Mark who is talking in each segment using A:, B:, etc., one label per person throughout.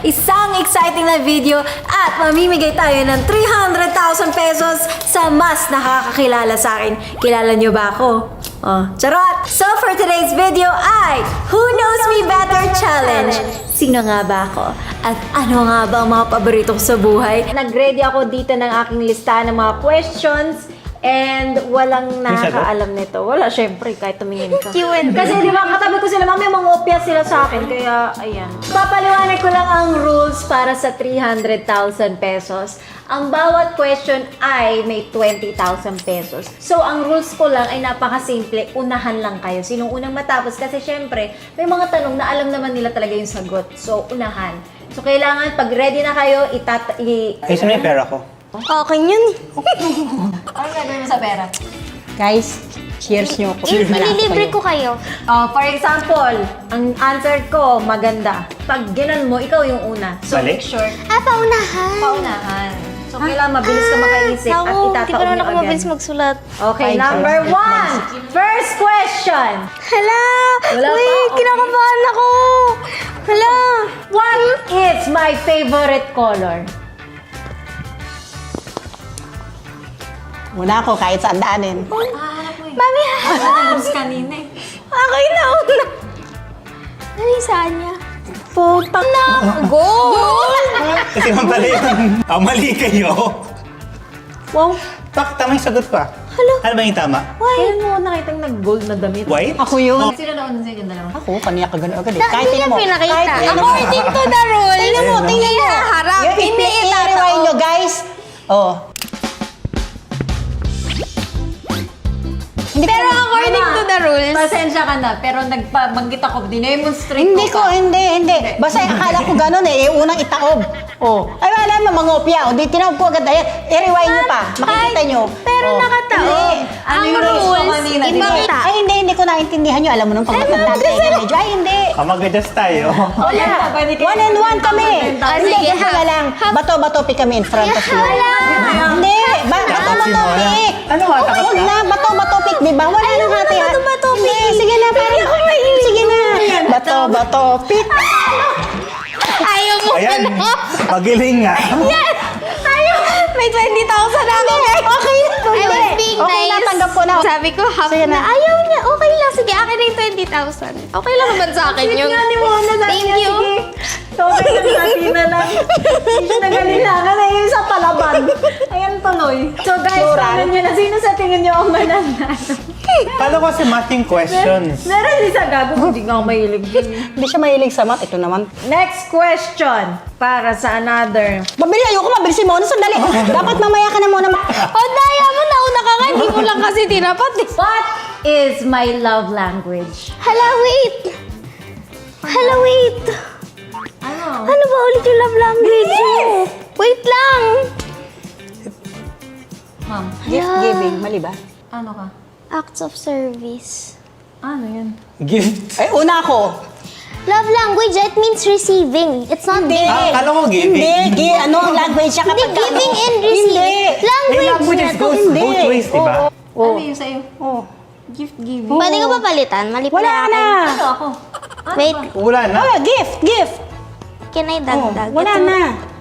A: isang exciting na video at mamimigay tayo ng 300,000 pesos sa mas nakakakilala sa akin. Kilala niyo ba ako? Oh, charot! So for today's video ay Who Knows Me Better Challenge. Sino nga ba ako? At ano nga ba ang mga paborito ko sa buhay? Nag-ready ako dito ng aking listahan ng mga questions. And walang nakakaalam nito. Wala, syempre, kahit tumingin ka. Kasi di ba, katabi ko sila, mami, mangopya sila sa akin. Kaya, ayan. Papaliwanag ko lang ang rules para sa 300,000 pesos. Ang bawat question ay may 20,000 pesos. So, ang rules ko lang ay napakasimple. Unahan lang kayo. Sinong unang matapos? Kasi syempre, may mga tanong na alam naman nila talaga yung sagot. So, unahan. So, kailangan, pag ready na kayo,
B: Ay, saan may pera ko?
C: Okay yun.
A: Ano gagawin mo sa pera?
C: Guys, cheers nyo ko.
D: Ililibre ko kayo.
A: For example, ang answer ko, maganda. Pag ginan mo, ikaw yung una. So,
B: Balik?
A: make sure,
D: Paunahan.
A: paunahan. So, kailangan mabilis ka makaisip at
D: Di ba
A: itataon
D: naman
A: nyo
D: ako mabilis
A: agad.
D: magsulat?
A: Okay, number 1. First question.
D: Hala!
A: Wala pa,
D: Wait,
A: okay.
D: kinakabahan ako! Hala!
A: What is my favorite color?
C: Muna ako kahit saan daanin.
D: Mami,
A: Tapos kanina eh.
D: okay na una. Ano yung saan niya? Putak na! Go!
B: Kasi man pala yun. Mali kayo.
A: Wow.
B: Tama yung sagot pa. Ano ba yung tama?
A: Kailan mo nakitang nag-gold na damit?
B: White?
C: Ako yun.
A: Sino nauna sa yung dalawa?
C: Ako, kaniya ka gano'n agad eh.
D: Hindi niya pinakita. According to the rule,
C: Tingnan mo, tingnan mo.
D: harap, hindi
C: I-rewind
D: itataon.
C: nyo, guys. Oh. Hindi
D: Pero
C: ko-
D: according to the rules,
A: Pasensya ka na, pero nagpabanggit ako, dinemonstrate
C: Hindi
A: ko
C: ko,
A: pa.
C: hindi. Basta akala ko gano'n eh, unang itaob. Oh. Ay, wala naman, mangopya. O, di tinaob ko agad dahil. I-rewind nyo pa. Makikita nyo.
D: pero
C: Oh.
D: nakataon.
C: Hindi.
A: Ano
D: Ang
A: yung rules mo
D: rules,
A: kanina, di ba?
D: ibang ta.
C: Ay, hindi ko naintindihan nyo. Alam mo nung pagmatanda tayo, medyo, ay, hindi.
B: Mag-adjust tayo.
A: Oh, yeah. Pwede kayo.
C: One and one kami.
D: Ah,
C: Hindi,
D: sige,
C: ganito
D: ha.
C: na lang. Bato-bato pick kami in front of you. Hindi, bato-bato pick.
B: Ano nga, takot
C: Huwag
B: ka?
C: na, bato-bato pick, di ba? Wala nang hati.
D: bato-bato pick?
C: Hindi, sige na, parang. Sige na. Bato-bato pick.
D: Ayaw mo
B: Ayan.
D: na.
B: Magiling nga.
D: Yes! Ayaw! May 20,000 na ako.
C: Okay na.
D: I was being
C: Okay,
D: nice.
C: natanggap ko na.
D: Sabi ko, happy
C: Sige
D: na.
C: na.
D: Ayaw niya. Okay lang. Sige, akin na yung 20,000. Okay lang naman sa akin yun.
A: Nga ni Mona, sabi
D: Thank
A: niya,
D: you.
A: sige. So, okay lang, happy na lang. Hindi siya nagalinlangan na yun sa palaban. Ayan tuloy. So guys, paano nyo na? Sino sa tingin nyo ang mananalo?
B: Paano kasi matching questions?
A: Meron din sa gago, hindi nga ako mahilig din.
C: Hindi siya mahilig sa math. Ito naman.
A: Next question para sa another.
C: Mabili, ayoko mabilisin mo. Ano, sandali. Dapat mamaya ka na muna.
D: O, daya mo. Nauna ka nga. Hindi mo lang kasi tinapat.
A: What is my love language?
D: Hala, wait. Hala, wait.
A: Ano?
D: Ano ba ulit yung love language mo? Wait lang.
A: Ma'am,
C: Gift giving. Mali ba?
A: ano ka?
D: Acts of service.
A: Ano yun?
B: Gift.
C: Ay, una ako.
D: Love language, it means receiving. It's not giving.
B: Kala ko giving.
C: Hindi, ano ang language siya
D: Hindi,
C: kapag
D: giving and receiving. Language
B: languages
D: na.
B: goes
C: Hindi.
B: both ways, di ba?
A: Ano yung sa'yo?
C: Oh.
A: Gift giving?
C: Oh.
D: Pwede ka ba palitan? Mali
C: Wala
D: pala
C: na.
D: akin.
A: Ano ako? Ano
D: Wait,
A: ba?
B: Wala na.
C: Ah, gift.
D: can I dagdag?
C: Oh, wala
D: Ito,
C: na.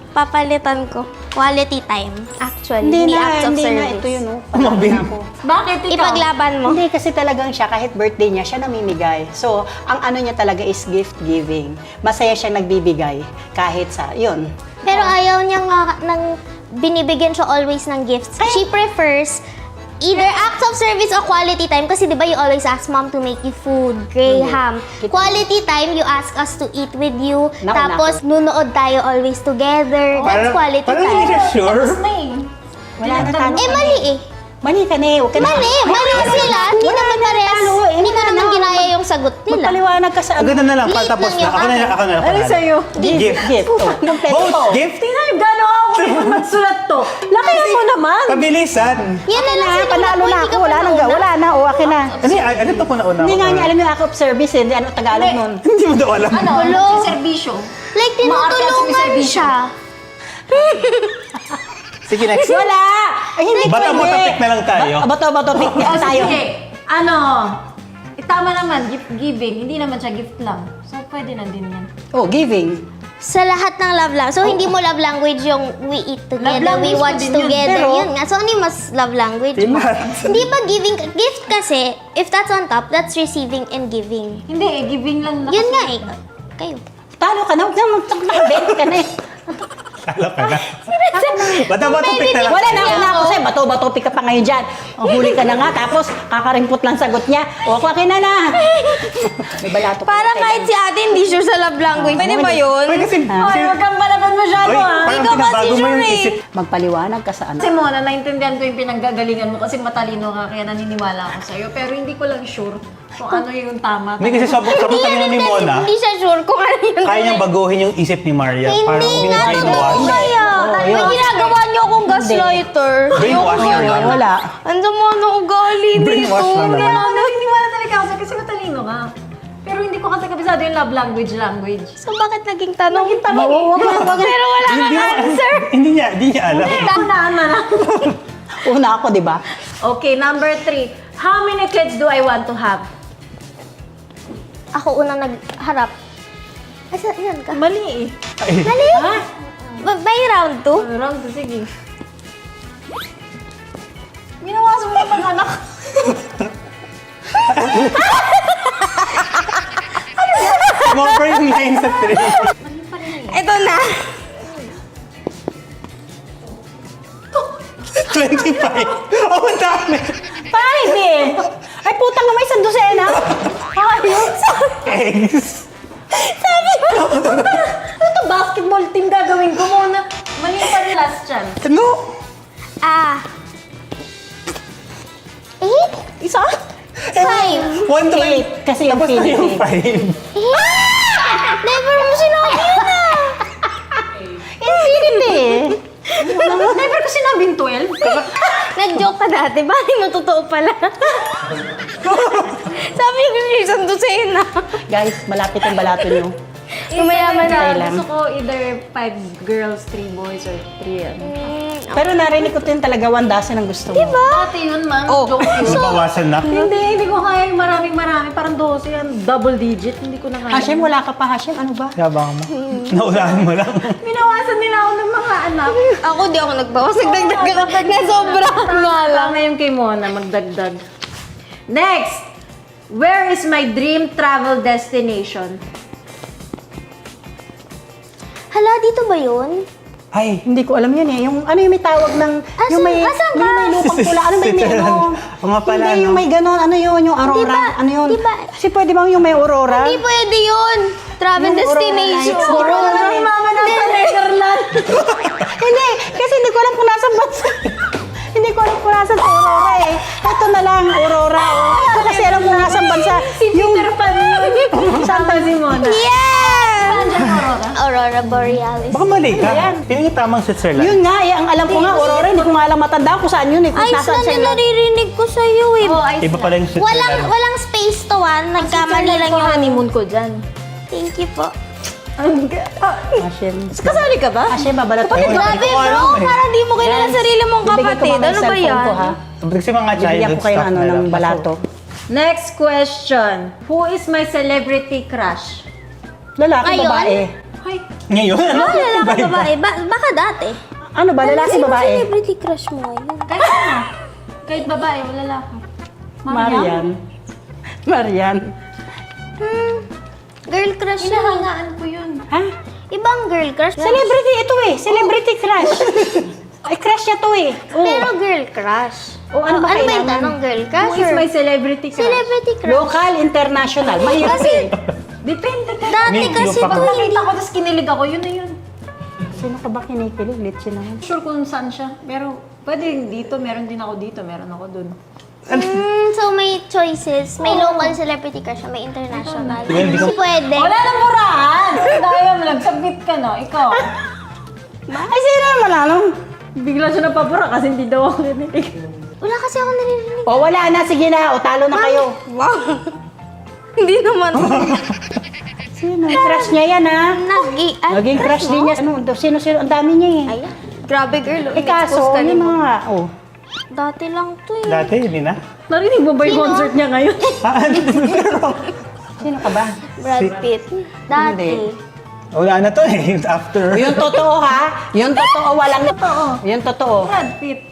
D: Papalitan ko. Quality time. Actually, hindi acts of service.
C: na. Ito yun, oh.
B: Mabili.
C: Ako.
A: Bakit ikaw?
D: Ipaglaban mo.
C: Hindi, kasi talagang siya, kahit birthday niya, siya namimigay. So, ang ano niya talaga is gift giving. Masaya siyang nagbibigay kahit sa, yun.
D: Pero ayaw niya nga ng binibigyan siya always ng gifts. She prefers either acts of service or quality time. Kasi di ba you always ask mom to make you food, graham. Quality time, you ask us to eat with you.
C: Naku,
D: Tapos, nunood tayo always together. That's quality
B: Parang hindi
D: time.
B: ka sure.
C: Wala na talo.
D: Eh, mali eh.
C: Mali ka na eh. Huwag ka na.
D: Mali sila. Hindi
C: Wala
D: naman
C: na
D: parehas.
C: talo eh.
D: Hindi ko
C: Wala
D: naman
C: na.
D: ginaya yung sagot nila.
C: Magpaliwanag ka sa
B: Ang ganda na lang,
D: Late
B: tapos
D: lang
B: na.
D: yung
B: Ako na
D: akin.
B: ako na.
A: Ano sa'yo?
B: Gift.
C: Gift. Oh, kompleto
B: Both
C: po.
B: gift.
A: Tingnan, gano'n ako magsulat to. Lakihan mo naman.
B: Pabilisan.
D: Yan na lang sinulat
C: Panalo
D: ko,
C: na
D: hindi
C: ako.
D: ka
C: Wala
D: pa
C: na.
D: nauna.
C: Wala na. O, akin na.
B: Ano to po na una?
C: Hindi nga niya alam yung act of service eh. Hindi, ano Tagalog nun.
B: Hindi mo daw alam.
A: Ano?
D: Hello?
A: Si serbisyo.
D: Like,
A: Maarte ang
D: tinutulungan
A: sumiservisyo.
D: siya.
B: Sige, next.
C: Wala! Ay, hindi
B: Bata-bata
C: pwede.
B: pick na lang tayo.
C: Bato-bato pick na tayo.
A: Sige. Ano? Tama naman, gift giving. Hindi naman siya gift lang. So, pwede na din yan.
C: Oh, giving.
D: Sa lahat ng love language. So, hindi mo love language yung we eat together,
A: Love
D: we
A: language
D: watch
A: ko din yun,
D: together.
C: pero-
D: Yun nga. So, ano yung mas love language mo? Hindi ba giving? Gift kasi, if that's on top, that's receiving and giving.
A: Hindi eh, giving lang.
D: Yun nga eh. Kayo.
C: Talo ka na, huwag naman nakabent ka na eh.
B: Talo ka na. Bato-bato pick na lang.
C: Wala na ako sa'yo, bato-bato pick ka pa ngayon dyan. O, huli ka na nga, tapos kakarimpot lang sagot niya. O, akin na na. May balato ka
E: Parang
C: na
E: kahit si ate hindi sure sa love language. Pwede ba yun?
B: Uy, kasi...
A: Ay, huwag kang palaban masyado
B: Uy,
A: ah.
B: parang
E: Ikaw kasi
B: pinabago mo yung
E: sure eh.
B: isip.
C: Magpaliwanag ka sa ano.
A: Kasi Mona, naintindihan ko yung pinanggagalingan mo kasi matalino ka kaya naniniwala ako sa'yo. Pero hindi ko lang sure kung ano yung tama.
B: Hindi kasi sobrang talino ni Mona.
E: Hindi siya sure kung ano yun.
B: Kaya niyang baguhin yung isip ni Maria. Parang
D: Hindi nga,
B: binigay mo.
D: totoo kaya.
E: May ginagawa niyo akong gaslighter.
B: Brainwash
E: Ayoko
B: niya
E: yun.
B: yan.
C: Wala.
E: Ang sama ng ugali dito.
B: Brainwash lang naman.
A: Kaya naniniwala talaga ako sa'yo kasi matalino ka. Pero hindi ko kasi kabisado yung love language.
E: So bakit naging tanong?
C: Pero
E: Wala kang answer.
B: Hindi niya alam.
A: Unaan na lang.
C: una ako, di ba?
A: Okay, number 3. How many kids do I want to have?
D: Ako unang nagharap. Asa, yan ka.
A: Mali eh.
D: Mali? By round 2?
A: Wrong to sige. Minawasan mo yung pag-anak.
B: Sumobra yung line sa 3.
E: Ito na.
B: 25. Oh, ang dami.
C: 5 eh! Ay, putang na may isang dosena. Ayos.
B: Eggs.
A: Ito, basketball team gagawin ko muna. Mali pa rin last chance.
B: Ano?
D: Ah. 8?
C: Isa?
D: 5?
B: 1 to
C: 8. Kasi yung
B: Tapos na yung
C: Philippines.
B: 5.
D: Never mo sinabi yun ah.
C: Infinity.
A: Never ko sinabing 12.
D: Nag-joke ka dati. Bakit mo totoo pala?
E: Sabi ko isang dosena.
C: Guys, malapit ang balato nyo.
E: Yung mayaman
C: na.
A: na. Gusto ko either 5 girls, 3 boys, or 3 ano.
C: Pero narinig ko din talaga 1 dozen ang gusto mo.
A: Dati yun, man.
E: Oh.
A: Joke yun.
B: Bawasan na.
A: Hindi ko kaya yung maraming. Parang 12 yan. Double digit. Hindi ko na kaya.
C: Hashem, wala ka pa, Hashem. Ano ba?
B: Yabang mo. Naulaan mo lang.
A: Minawasan nila ako ng mga anak.
E: Ako di ako nagbawas. Nagdagdag na sobra nga lang.
A: Tama yung kay Mona, magdagdag. Next! Where is my dream travel destination?
D: Hala, dito ba yun?
B: Ay.
C: Hindi ko alam yun eh. Yung ano yung may tawag ng... yung may,
D: asan ka?
C: yung may lupang pula. Ano ba yung may ano?
B: O nga pala,
C: Hindi,
B: no?
C: yung may ganon. Ano yun? Yung aurora.
D: Di ba-
C: ano yun?
D: di ba-
C: Kasi pwede bang yung may aurora?
E: Hindi pwede yun. Travel
C: Yung
E: destination.
C: Aurora lights.
A: Ay, mama na sa Netherlands!
C: Hindi, kasi hindi ko alam kung nasa bansa. Hindi ko alam kung nasa aurora eh. Ito na lang, aurora. Hindi ko kasi alam kung nasa bansa.
A: Yung Peter Pan yun. Saan si Mona?
E: Yeah!
A: Saan dyan, Aurora?
D: Aurora Borealis.
B: Baka mali ka. Piling tamang Switzerland.
C: Yun nga eh, ang alam ko nga, aurora. Hindi ko nga alam matanda kung saan yun eh. Kung
D: Ayos
C: nasaan
D: na
C: siya.
D: na naririnig ko sa'yo eh.
A: Oh, I
B: Iba pala yung Switzerland.
D: Walang space to nagkamali lang
A: ko
D: yung
A: honeymoon ko dyan.
D: Thank you po.
C: Hashem.
A: Kasali ka ba?
C: Hashem, babalat ko.
B: Ewan ko,
E: Grabe
B: hindi ko alam
E: bro,
B: eh.
E: parang di mo kilala sarili mong
C: Bibigyan ko
E: kapatid.
C: mga
E: Ano ba
C: cellphone
E: yan?
C: ko, ha?
B: Kasi mga
C: Bibigyan
B: childhood
C: ko kayo ng
B: stuff
C: ano,
B: na lang.
C: ng balato.
A: Next question. Who is my celebrity crush?
C: Lalaki,
D: Ngayon?
C: babae.
A: Ay,
B: Ngayon, ano?
D: Ah, lalaki
B: Iba-iba.
D: babae. Baka dati.
C: Ano ba, lalaki,
D: Sino
C: babae?
D: celebrity crush mo ngayon?
A: kahit ano. Kahit babae o lalaki.
C: Marian. Marian.
D: Girl crush na.
A: Hinahangaan ko yun.
C: Ha?
D: Ibang girl crush.
C: Celebrity ito eh. Celebrity crush. Ay, crush niya to eh.
D: Pero girl crush.
C: Oh, ano ba
D: ano ba yung
C: kailangan?
D: tanong? Girl crush
A: Who is
D: or
A: my celebrity crush?
D: celebrity crush?
C: Local, international. Mahirap
D: Kasi,
C: eh.
A: Depende ka.
D: dati
B: May
D: kasi
B: clue pa
D: to
B: ba?
D: hindi.
A: Nakita ko, tapos kinilig ako, yun na yun.
C: Sino ka ba kinikilig? Litsi naman.
A: Sure kung saan siya. Pero pwede dito, meron din ako dito, meron ako dun.
D: So may choices. May local celebrity crush, may international.
B: Well, di ko-
D: Kasi pwede.
A: Wala nang murahan! Dahil nag-submit ka, no? Ikaw.
C: Ay, sino naman ano?
A: Bigla siya napabura kasi hindi daw ako kinilig.
D: Wala kasi ako naririnig.
C: O, wala na. Sige na. O, talo na kayo.
E: Wow. Hindi naman.
C: Sino? Crush niya yan, ha? Naging crush din niya. Ano, sino? Ang dami niya eh.
D: Ayan.
E: Grabe girl.
C: Eh, kaso,
E: in-expose ka ni
C: yun
E: mo.
C: mga, oh.
D: Dati lang to eh.
B: Dati, hindi na.
A: Narinig mo ba yung
D: Sino?
A: concert niya ngayon?
C: Sino ka ba?
D: Brad Pitt. Dati.
B: Wala na to eh. After.
C: Yung totoo ha? Yung totoo, walang totoo. Yung totoo.
A: Brad Pitt.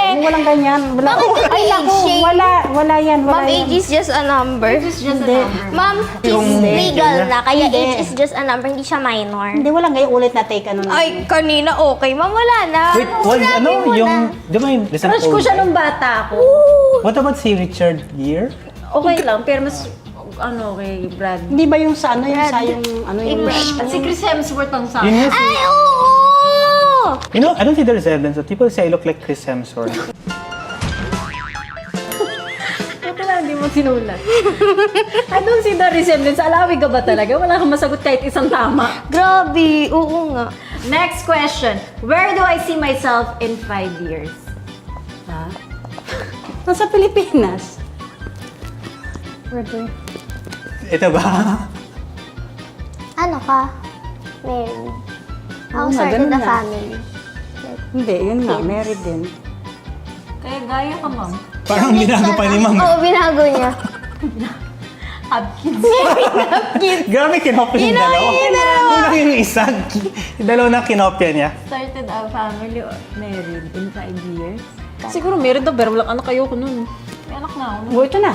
C: Yung walang ganyan. Wala.
D: Bakit
C: Ay, naku,
D: age-shame?
C: wala yan. Wala
D: Ma'am,
C: yan.
D: age is just a number.
A: It's just a number.
D: Ma'am,
B: Yung
D: is legal na, kaya
C: Hindi.
D: age is just a number, hindi siya minor.
C: Hindi, walang ngayon ulit na take ano na.
D: Ay, kanina okay. Ma'am, wala na.
B: Wait, what,
D: Sinabi
B: ano?
D: mo
B: Yung,
D: na.
B: di ba yung recent
A: Crush ko
B: post?
A: siya nung bata ako.
B: What about si Richard Gere?
A: Okay lang, pero mas, kay Brad.
C: Hindi ba yung sa ano, yung sa yung ano yung...
A: At si Chris Hemsworth ang sa
B: Yun yung,
D: Ay, oo!
B: you know, I don't see the resemblance. People say I look like Chris Hemsworth.
A: Ito lang, hindi mo sinulat. I don't see the resemblance. Alawi ka ba talaga? Wala kang masagot kahit isang tama.
D: Grabe, oo nga.
A: Next question. Where do I see myself in 5 years?
C: Nasa Pilipinas.
B: Ito ba?
D: Ano ka? Married. How
C: Oo nga,
D: started
C: ganun
D: the
C: nga.
D: family?
C: Hindi, yun nga, married din.
A: Kaya gaya ka, ma'am.
B: Parang binago pa ni Ma'am.
D: Oo, binago niya.
A: Have kids.
B: Grabe, kinopya yung dalawa. Una yung isa. Yung dalawa na kinopya niya.
A: Started a family or married in 5 years? Siguro married daw, pero walang anak kayo ko nun. May anak na ako.
C: Oh, ito na.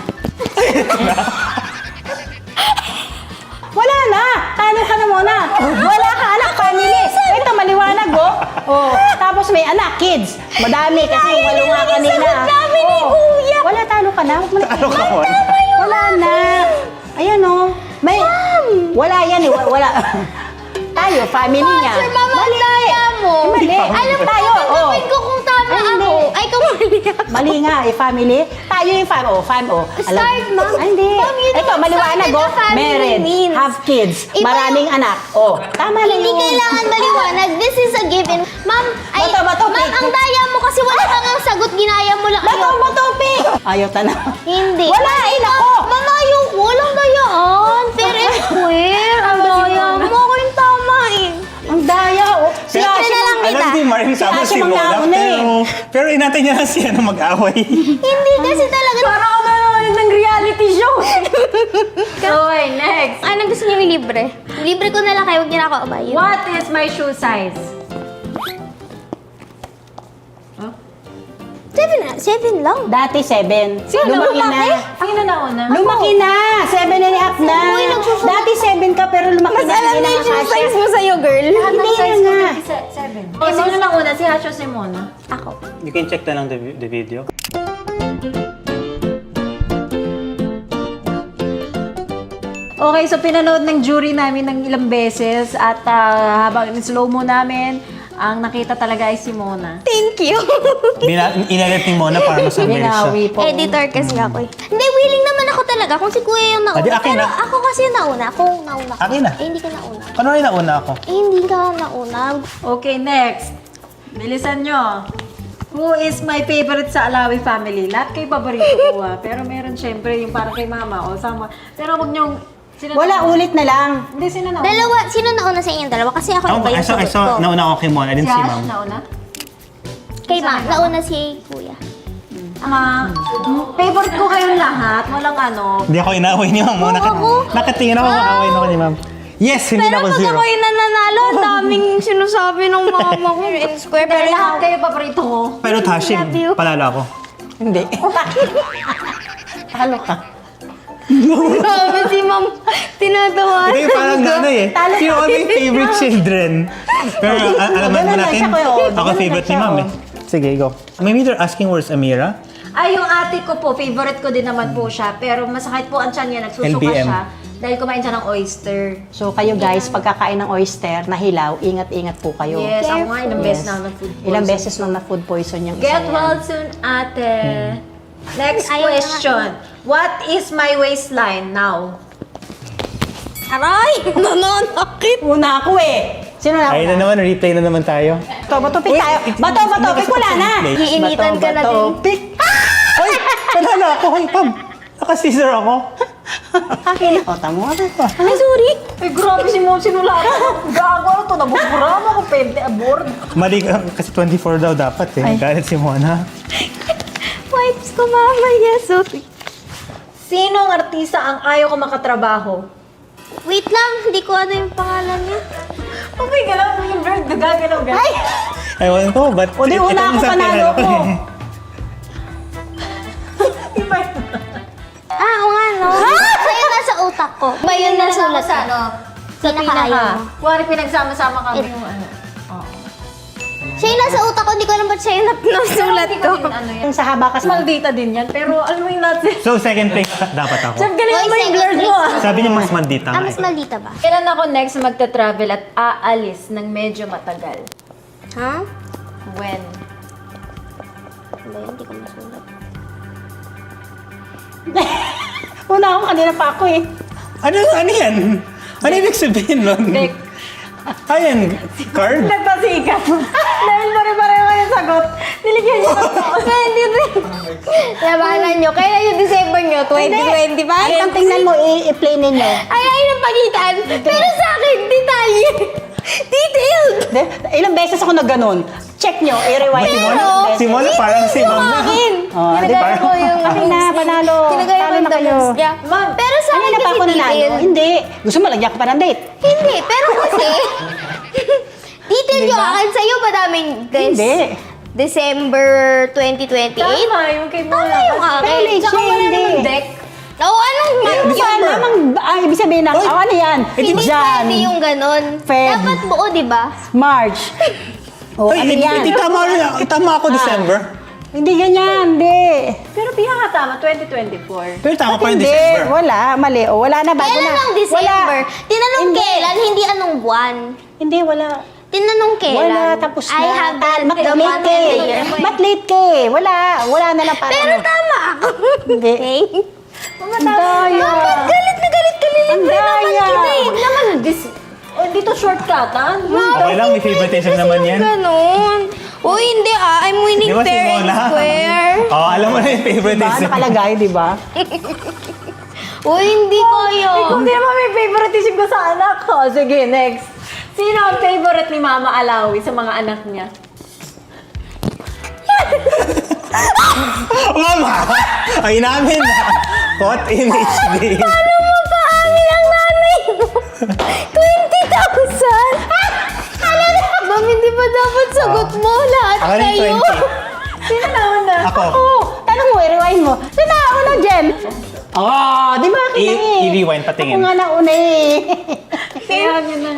C: Wala na! Talo ka na muna. Wala ka anak, family. Ito, maliwanag, oh. Oh, tapos may anak, kids. Madami kasi walo nga kanina.
D: sagot namin ni Kuya.
C: Wala, talo ka na. Huwag mo na.
B: Talo ka mo.
C: Wala na. Ayan, oh. May, wala yan, eh. Wala. Tayo, family niya.
D: Sir, mama, ang daya mo.
C: Mali.
D: Alam mo,
C: Tayo, oh.
D: tatanggapin ko kung tama
C: Ay, hindi.
D: ako. Ay, kung mali ako.
C: Mali nga, eh, family. Tayo yung fam, oh.
D: Start, ma'am.
C: Ay, hindi.
D: Ma'am, you
C: Ito,
D: don't
C: maliwanag,
D: start
C: oh.
D: with the family
C: Married,
D: means.
C: have kids,
D: Iba
C: maraming anak. Oh, tama na
D: Hindi
C: yun.
D: kailangan maliwanag. This is a given. Ma'am, ay,
C: Bato,
D: ma'am, ang daya mo kasi wala kang ang sagot. Ginaya mo lang.
C: Bato, pick! Ayaw ta na.
D: Hindi.
C: Wala, eh, nako.
D: Ma'am, ayaw ko. Walang dayaan. Fair and square. Ang daya mo. Ako yung tama eh.
C: Ang daya, oh. Si
D: Siyempre
C: Hashim
D: na lang
C: ang-
D: kita.
B: Alam din, Maring sabi
C: Si
B: si
C: Hashim ang
B: Lola,
C: nauna eh.
B: pero inatay niya lang siya na mag-away.
D: Hindi kasi talaga.
A: Parang ako nanonood ng reality show. Okay, next.
D: Anong gusto niyo libre? Libre ko na lang kayo. Huwag niyo na ako abayin.
A: What is my shoe size?
D: 7 lang.
C: Dati 7. Lumaki na.
A: Sino nauna?
C: Lumaki na. 7 and a half na.
D: Uy, nagsusunod.
C: Dati 7 ka pero lumaki na. Hindi na kasya.
D: mo sa'yo, girl.
C: Hindi na nga.
A: 7. Oh, sino nauna? Si Hash o si Mona?
D: Ako.
B: You can check na lang the video.
A: Okay, so pinanood ng jury namin ng ilang beses at habang in-slow-mo namin, ang nakita talaga ay si Mona.
D: Thank you.
B: Inalit ni Mona para masamir siya.
A: Binawi po.
D: Editor kasi ako eh. Hindi, willing naman ako talaga kung si Kuya yung nauna.
B: Adi, akin
D: Pero
B: na.
D: ako kasi yung nauna. Ako nauna.
B: Akin na.
D: Eh, hindi ka nauna.
B: Ano rin nauna ako?
D: Eh, hindi ka nauna.
A: Okay, next. Bilisan nyo. Who is my favorite sa Alawi family? Lahat kayo paborito ko pero meron syempre yung parang kay mama o sama. Pero huwag nyong... Sino
C: Wala,
A: nauna?
C: ulit na lang.
A: Hindi, sino nauna?
D: Dalawa, sino nauna sa inyong dalawa? Kasi ako iba yung
B: I
D: sagot
B: saw,
D: ko.
B: nauna ako kay Mona. I
A: Si
B: didn't see
A: Hash
B: Ma'am.
A: nauna?
D: Kay Ma, nauna si Kuya.
A: Favorite ko kayong lahat. Walang ano.
B: Hindi ako inaaway ni Ma'am. Nakatingin ako, makaway na ako ni Ma'am. Yes, hindi na ako zero.
D: yung nananalo, ang daming sinasabi ng mama ko in square.
A: Pero lahat kayo paborito ko.
B: Pero Tashim,
D: Love you.
B: palala ako.
C: Hindi. Halo ka.
D: Grabe si ma'am, tinatawa.
B: Hindi, parang nanay eh. You're all my favorite children. Pero alam mo
C: Ganun lang
B: natin,
C: siya, Kuya.
B: ako
C: Ganun
B: favorite
C: lang
B: ni
C: siya,
B: Ma'am
C: oh.
B: eh. Sige, go. Maybe they're asking where's Amira?
A: Ay, yung ate ko po, favorite ko din naman po siya. Pero masakit po ang tiyan niya, nagsusuka
B: NBM.
A: siya. Dahil kumain siya ng oyster.
C: So kayo guys, pagkakain ng oyster na hilaw, ingat-ingat po kayo.
A: Yes, ako nga, ilang
C: Yes.
A: beses na ako ng food poison.
C: Ilang beses nang na-food poison yung isa
A: Get
C: yan.
A: well soon, ate. Next
D: Ayaw na
A: question. What is my waistline now?
D: Aray! Nananakit!
C: Una ako eh. Sino na
B: Ayun na naman, replay na naman tayo.
C: Bato, pick tayo. Bato, pick. Wala na.
D: Iinitan ka na din.
C: Pick.
B: Ay, palala ako. Ay, Pam. Naka-scissor ako.
C: Akin. O, tamo ka.
D: Ay, sorry.
A: Ay, grabe si Mo, sinula ko. Gago na to, nabuburama ko, pwede aboard.
B: Mali ka, kasi 24 daw dapat eh. Galit si Mona.
E: wipes ko mamaya. Sorry.
A: Sinong artista ang ayaw ko makatrabaho?
D: Wait lang, hindi ko ano yung pangalan niya.
A: Oh my God, yung bird, gagalaw.
C: Ay!
B: Ewan ko, ba't...
C: O, di una
B: ito
C: ako,
B: sa
C: panalo
B: pinano
C: ko.
A: Iba yun.
D: Oo nga, no? Sa'yo nasa utak ko. Ba yun nasulat
A: sa
D: ko?
A: Sa
D: Pinaka-ayaw mo.
A: Kuwari pinagsama-sama kami yung ano.
D: Siya yung nasa utak ko, hindi ko alam ba't siya yung nasulat ko.
A: Ano yan?
C: Yung sa haba kasi.
A: Maldita din yan, pero alam mo yung natin.
B: So, second place dapat ako.
A: Chef, galing
D: Oy,
A: mo yung
D: second
A: blurred mo
D: place.
A: ah.
B: Sabi niya mas mandita
D: Ah,
B: nga
D: mas
B: eh.
D: maldita ba?
A: Kailan ako next magta-travel at aalis ng medyo matagal?
D: Ha?
A: When?
D: Ba yun? Hindi ko masulat.
C: Una ako, kanina pa ako eh.
B: Ano yan? Ano ibig sabihin nun?
A: Dek.
B: Ayan, card?
A: Nagpasikat. Dahil pare-pareho kayo sagot. Niligyan niyo ng
E: Labanan nyo. Kailan yung December nyo? 2025?
C: Ay, ang tingnan mo, i-play ninyo.
E: Ay, ang pagitan. Pero sa akin, detalye. Detailed.
C: Ilang beses ako na ganun. Check nyo, i-rewind nyo.
B: Si Mon parang si Ma'am na.
E: Akin.
C: Oh, di
E: Ginagaya
C: ba?
E: ko yung
C: Akin na, panalo.
E: Ginagaya ko
C: Talo
E: yung
C: na kayo.
E: balance niya.
A: Ma'am,
E: Pero sa
C: Ano
E: akin
C: na pa
E: kasi
C: ako nanalo?
E: detailed.
C: Hindi. Gusto mo, lagyan ko pa ng date.
E: Hindi, pero kasi, detail yung akin sa'yo, madaming guys.
C: Hindi.
E: December 2028?
A: tama yung kay Mola.
E: Tama yung akin.
C: Pero late
A: Tsaka
C: siya,
A: wala
C: hindi.
A: namang deck.
E: Oo, anong month
C: Di ba
E: yun?
C: namang, ibig sabihin na, ano yan?
E: Hindi
C: Jan,
E: pwede yung ganon.
C: Feb.
E: Dapat buo, di ba?
C: March. O,
B: Uy,
C: ano yan?
B: tama ako December.
C: Hindi ganyan, hindi.
A: Pero pinakatama, 2024.
B: Pero tama pa yung
C: Hindi,
B: December.
C: wala, mali. O, wala na, bago
D: Kailan
C: na.
D: ang December? Tinanong
C: Hindi.
D: kailan, hindi anong buwan.
C: Hindi, wala.
D: Tinanong kailan.
C: Wala, tapos na.
D: I have the
C: Mat
D: the
C: late
D: month
C: ka
D: and the
C: eh.
D: year.
C: Mat late ka eh. Wala na lang para.
E: Pero tama ako.
C: Hindi.
E: Okay?
C: Ang daya.
E: Galit na galit ka,
C: Ang
E: nilibre naman
C: daya.
E: kita eh.
A: Huwag naman, dito shortcut ah.
B: Okay lang, may favoritism naman yan.
E: Ganon. Uy, hindi ah. I'm winning
B: Di ba si
E: fair and
B: Mona?
E: square.
B: Oh, alam mo na yung
C: Diba?
B: favoritism.
C: Nakalagay, di ba?
E: Uy, hindi kayo.
A: Kung di naman may favoritism ko sa anak ko. Sige, next. Sino ang favorite ni Mama Alawi sa mga anak niya?
B: Mama! Ay namin na. Caught in HD.
E: Paano mo paamin ang nanay mo? 20,000? Ma'am, hindi ba dapat sagot mo lahat
B: Ako rin
E: kayo?
B: 20.
A: Sino na una?
B: Ako.
C: Oo. Tanong mo, i-rewind mo. Sino na una, Jen? Oh, di ba kita eh.
B: I-rewind, patingin.
C: Ako nga na una eh.
A: Kaya yun na.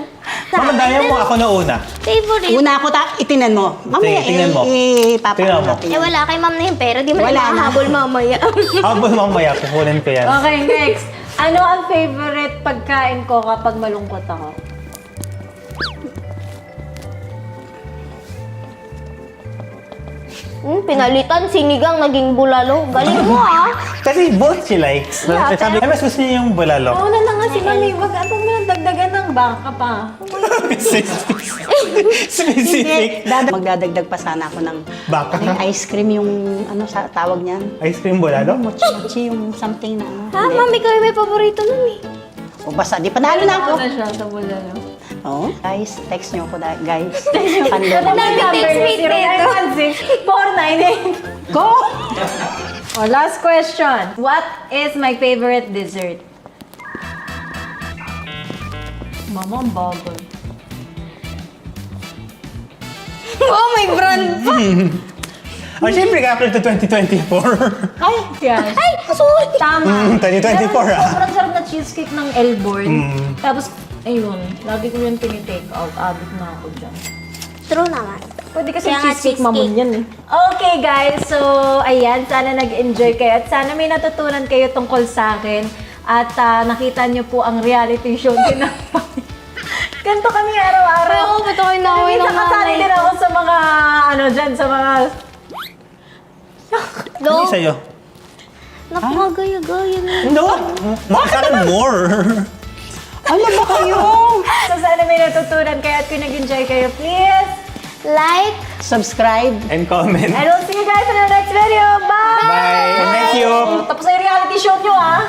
B: Mama, daya mo ako na una.
D: Favorite.
C: Una ako itinan mo. Mamaya
B: Sige, tingnan mo.
C: ipapanood
B: Tingnan mo.
C: natin.
D: Eh wala, kay ma'am na yung pera. Di mo
C: Wala
D: na
C: na.
D: makahabol mamaya.
B: Habol mamaya, kukunin ko yan.
A: Okay, next. Ano ang favorite pagkain ko kapag malungkot ako?
D: Pinalitan, sinigang, naging bulalo. Galing mo ah.
B: Kasi both she likes. Sabi, mas gusto niya yung bulalo.
A: Nauna na nga si Mami. Wag mo lang dagdagan ng baka pa.
B: Specific.
C: Magdadagdag pa sana ako ng
B: Baka?
C: ice cream yung ano sa tawag niyan.
B: Ice cream bulalo?
C: Mochi yung something na ano.
D: Ha, mami, ikaw yung may paborito nun eh.
C: O basta, di panalo na ako.
A: Nauna siya sa bulalo.
C: Oh, guys, text niyo ako guys.
A: Ano
C: Panlo.
A: number?
E: Text me dito.
A: 0916-498.
C: Go!
A: Oh, last question. What is my favorite dessert? Mama, ang bagal.
E: Oh, may brand pa.
B: Oh, syempre, after to 2024.
A: Ay, yan.
E: Ay, sorry.
A: Tama.
B: 2024 ah.
A: Sobrang sarap na cheesecake ng Elborn. Tapos, ayun, lagi ko yun tinitake out. Abot na ako dyan.
D: True naman.
A: Pwede kasi
D: Kaya nga
A: cheesecake
D: cheesecake.
A: mamon yan eh. Okay guys, so ayan, sana nag-enjoy kayo at sana may natutunan kayo tungkol sa akin at nakita nyo po ang reality show din ng ganito kami araw-araw.
E: Oo, ba't ako inaway ng
A: Minsan kasali
E: nanay
A: din ako sa mga, ano dyan, sa mga...
B: Hindi sa'yo.
D: Napakagaya-gaya na.
B: No, makakaroon more.
C: Ano ba kayo?
A: So sana may natutunan kayo at kung nag-enjoy kayo, please
D: Like,
C: Subscribe.
B: And comment.
A: and we'll see you guys in the next video. Bye!
B: Bye. Thank you.
A: Tapos na yung reality show nyo ah!